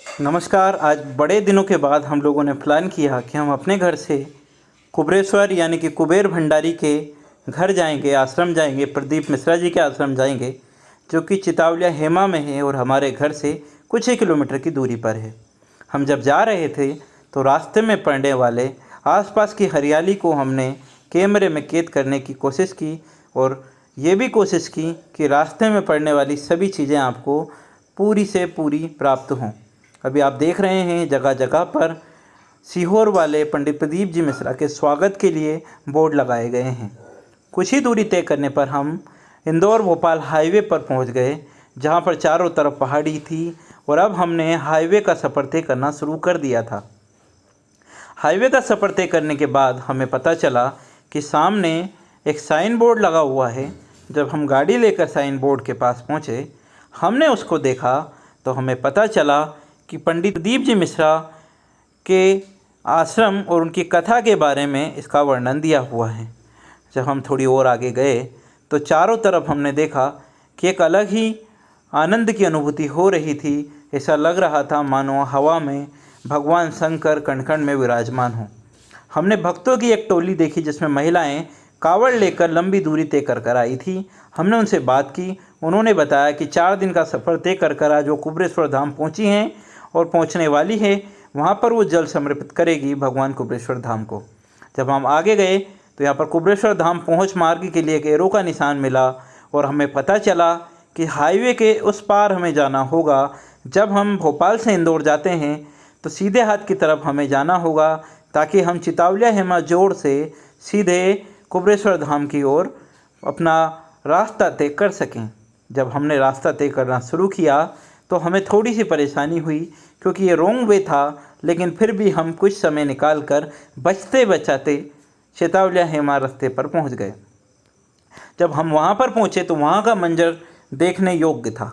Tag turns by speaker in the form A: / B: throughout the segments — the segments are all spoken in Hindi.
A: नमस्कार। आज बड़े दिनों के बाद हम लोगों ने प्लान किया कि हम अपने घर से कुबेरेश्वर यानी कि कुबेर भंडारी के घर जाएंगे, आश्रम जाएंगे, प्रदीप मिश्रा जी के आश्रम जाएंगे, जो कि चितावलिया हेमा में है और हमारे घर से कुछ ही किलोमीटर की दूरी पर है। हम जब जा रहे थे तो रास्ते में पड़ने वाले आसपास की हरियाली को हमने कैमरे में कैद करने की कोशिश की और ये भी कोशिश की कि रास्ते में पड़ने वाली सभी चीज़ें आपको पूरी से पूरी प्राप्त हों। अभी आप देख रहे हैं जगह जगह पर सीहोर वाले पंडित प्रदीप जी मिश्रा के स्वागत के लिए बोर्ड लगाए गए हैं। कुछ ही दूरी तय करने पर हम इंदौर भोपाल हाईवे पर पहुंच गए, जहां पर चारों तरफ पहाड़ी थी और अब हमने हाईवे का सफ़र तय करना शुरू कर दिया था। हाईवे का सफ़र तय करने के बाद हमें पता चला कि सामने एक साइन बोर्ड लगा हुआ है। जब हम गाड़ी लेकर साइन बोर्ड के पास पहुँचे, हमने उसको देखा तो हमें पता चला कि पंडित प्रदीप जी मिश्रा के आश्रम और उनकी कथा के बारे में इसका वर्णन दिया हुआ है। जब हम थोड़ी और आगे गए तो चारों तरफ हमने देखा कि एक अलग ही आनंद की अनुभूति हो रही थी। ऐसा लग रहा था मानो हवा में भगवान शंकर कण कण में विराजमान हों। हमने भक्तों की एक टोली देखी जिसमें महिलाएं कावड़ लेकर लंबी दूरी तय कर आई थी। हमने उनसे बात की। उन्होंने बताया कि 4 दिन का सफ़र तय कर आज वो कुबेरेश्वर धाम पहुंची हैं और पहुंचने वाली है। वहां पर वो जल समर्पित करेगी भगवान कुबेरेश्वर धाम को। जब हम आगे गए तो यहाँ पर कुबेरेश्वर धाम पहुंच मार्ग के लिए एक एरो का निशान मिला और हमें पता चला कि हाईवे के उस पार हमें जाना होगा। जब हम भोपाल से इंदौर जाते हैं तो सीधे हाथ की तरफ हमें जाना होगा, ताकि हम चितावलिया हेमा जोड़ से सीधे कुबेरेश्वर धाम की ओर अपना रास्ता तय कर सकें। जब हमने रास्ता तय करना शुरू किया तो हमें थोड़ी सी परेशानी हुई, क्योंकि ये रॉन्ग वे था, लेकिन फिर भी हम कुछ समय निकाल कर बचते बचाते चितावलिया हेमा रास्ते पर पहुंच गए। जब हम वहां पर पहुंचे तो वहां का मंजर देखने योग्य था।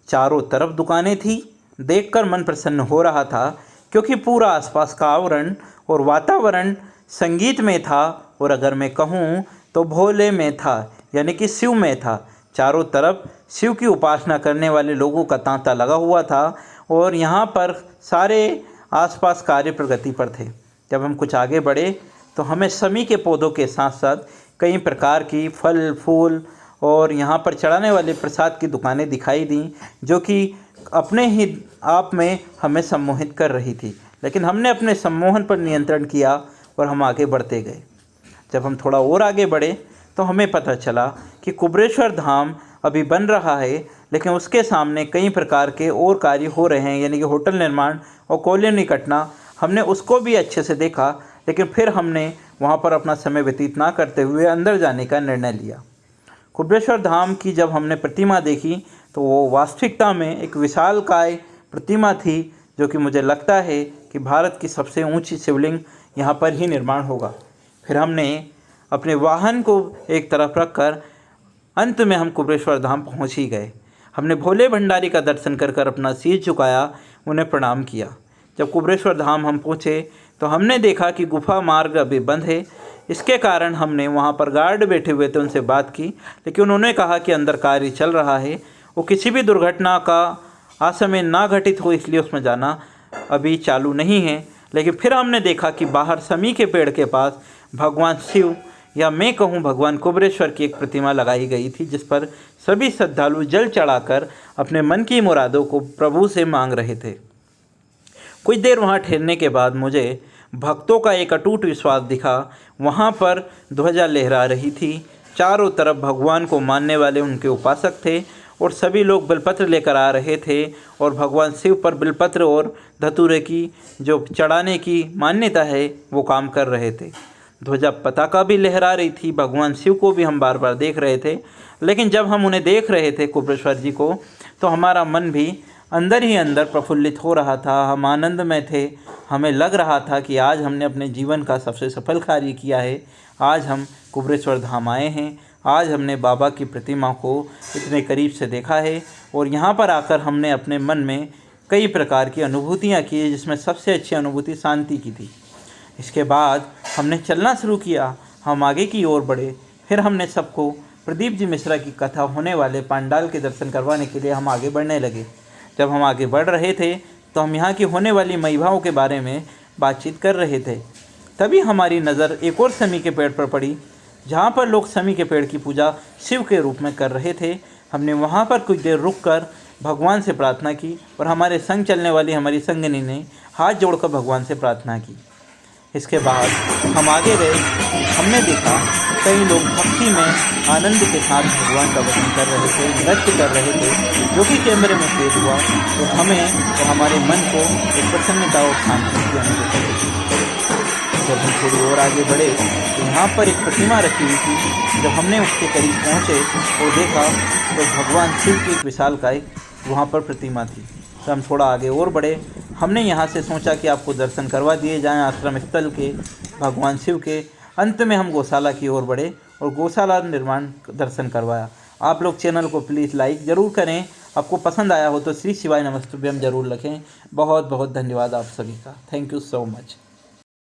A: चारों तरफ दुकानें थी। देखकर मन प्रसन्न हो रहा था, क्योंकि पूरा आसपास का आवरण और वातावरण संगीत में था, और अगर मैं कहूँ तो भोले में था, यानी कि शिव में था। चारों तरफ शिव की उपासना करने वाले लोगों का तांता लगा हुआ था और यहाँ पर सारे आसपास कार्य प्रगति पर थे। जब हम कुछ आगे बढ़े तो हमें समी के पौधों के साथ साथ कई प्रकार की फल फूल और यहाँ पर चढ़ाने वाले प्रसाद की दुकानें दिखाई दी, जो कि अपने ही आप में हमें सम्मोहित कर रही थी। लेकिन हमने अपने सम्मोहन पर नियंत्रण किया और हम आगे बढ़ते गए। जब हम थोड़ा और आगे बढ़े तो हमें पता चला कि कुबेरेश्वर धाम अभी बन रहा है, लेकिन उसके सामने कई प्रकार के और कार्य हो रहे हैं, यानी कि होटल निर्माण और कॉलोनी कटना। हमने उसको भी अच्छे से देखा, लेकिन फिर हमने वहाँ पर अपना समय व्यतीत ना करते हुए अंदर जाने का निर्णय लिया। कुबेरेश्वर धाम की जब हमने प्रतिमा देखी तो वो वास्तविकता में एक विशालकाय प्रतिमा थी, जो कि मुझे लगता है कि भारत की सबसे ऊंची शिवलिंग यहाँ पर ही निर्माण होगा। फिर हमने अपने वाहन को एक तरफ रखकर अंत में हम कुबेरेश्वर धाम पहुँच ही गए। हमने भोले भंडारी का दर्शन कर अपना सिर झुकाया, उन्हें प्रणाम किया। जब कुबेरेश्वर धाम हम पहुँचे तो हमने देखा कि गुफा मार्ग अभी बंद है। इसके कारण हमने वहाँ पर गार्ड बैठे हुए थे, उनसे बात की, लेकिन उन्होंने कहा कि अंदर कार्य चल रहा है, वो किसी भी दुर्घटना का असमय ना घटित हो, इसलिए उसमें जाना अभी चालू नहीं है। लेकिन फिर हमने देखा कि बाहर समी के पेड़ के पास भगवान शिव, या मैं कहूँ भगवान कुबेरेश्वर की एक प्रतिमा लगाई गई थी, जिस पर सभी श्रद्धालु जल चढ़ाकर अपने मन की मुरादों को प्रभु से मांग रहे थे। कुछ देर वहाँ ठहरने के बाद मुझे भक्तों का एक अटूट विश्वास दिखा। वहाँ पर ध्वजा लहरा रही थी। चारों तरफ भगवान को मानने वाले उनके उपासक थे और सभी लोग बिलपत्र लेकर आ रहे थे और भगवान शिव पर बिलपत्र और धतूरे की जो चढ़ाने की मान्यता है वो काम कर रहे थे। ध्वजा पताका भी लहरा रही थी। भगवान शिव को भी हम बार बार देख रहे थे, लेकिन जब हम उन्हें देख रहे थे कुबेरेश्वर जी को, तो हमारा मन भी अंदर ही अंदर प्रफुल्लित हो रहा था। हम आनंद में थे। हमें लग रहा था कि आज हमने अपने जीवन का सबसे सफल कार्य किया है। आज हम कुबेरेश्वर धाम आए हैं। आज हमने बाबा की प्रतिमा को इतने करीब से देखा है और यहाँ पर आकर हमने अपने मन में कई प्रकार की अनुभूतियाँ की, जिसमें सबसे अच्छी अनुभूति शांति की थी। इसके बाद हमने चलना शुरू किया। हम आगे की ओर बढ़े। फिर हमने सबको प्रदीप जी मिश्रा की कथा होने वाले पंडाल के दर्शन करवाने के लिए हम आगे बढ़ने लगे। जब हम आगे बढ़ रहे थे तो हम यहाँ की होने वाली महिमाओं के बारे में बातचीत कर रहे थे। तभी हमारी नज़र एक और समी के पेड़ पर पड़ी, जहाँ पर लोग समी के पेड़ की पूजा शिव के रूप में कर रहे थे। हमने वहाँ पर कुछ देर रुककर भगवान से प्रार्थना की और हमारे संग चलने वाली हमारी संगनी ने हाथ जोड़कर भगवान से प्रार्थना की। इसके बाद हम आगे गए। हमने देखा कई लोग भक्ति में आनंद के साथ भगवान का भजन कर रहे थे, नृत्य कर रहे थे, जो कि कैमरे में कैद हुआ तो हमें और हमारे मन को एक प्रसन्नता और शांति की अनुभूति हुई। जब हम थोड़ी और आगे बढ़े तो यहाँ पर एक प्रतिमा रखी हुई थी। जब हमने उसके करीब पहुँचे और देखा तो भगवान शिव की एक विशालकाय वहाँ पर प्रतिमा थी। तो हम थोड़ा आगे और बढ़े। हमने यहाँ से सोचा कि आपको दर्शन करवा दिए जाएं आश्रम स्थल के, भगवान शिव के। अंत में हम गौशाला की ओर बढ़े और गौशाला निर्माण दर्शन करवाया। आप लोग चैनल को प्लीज़ लाइक ज़रूर करें। आपको पसंद आया हो तो श्री शिवाय नमस्तुभ्यम ज़रूर लिखें। बहुत बहुत धन्यवाद आप सभी का। Thank you so much.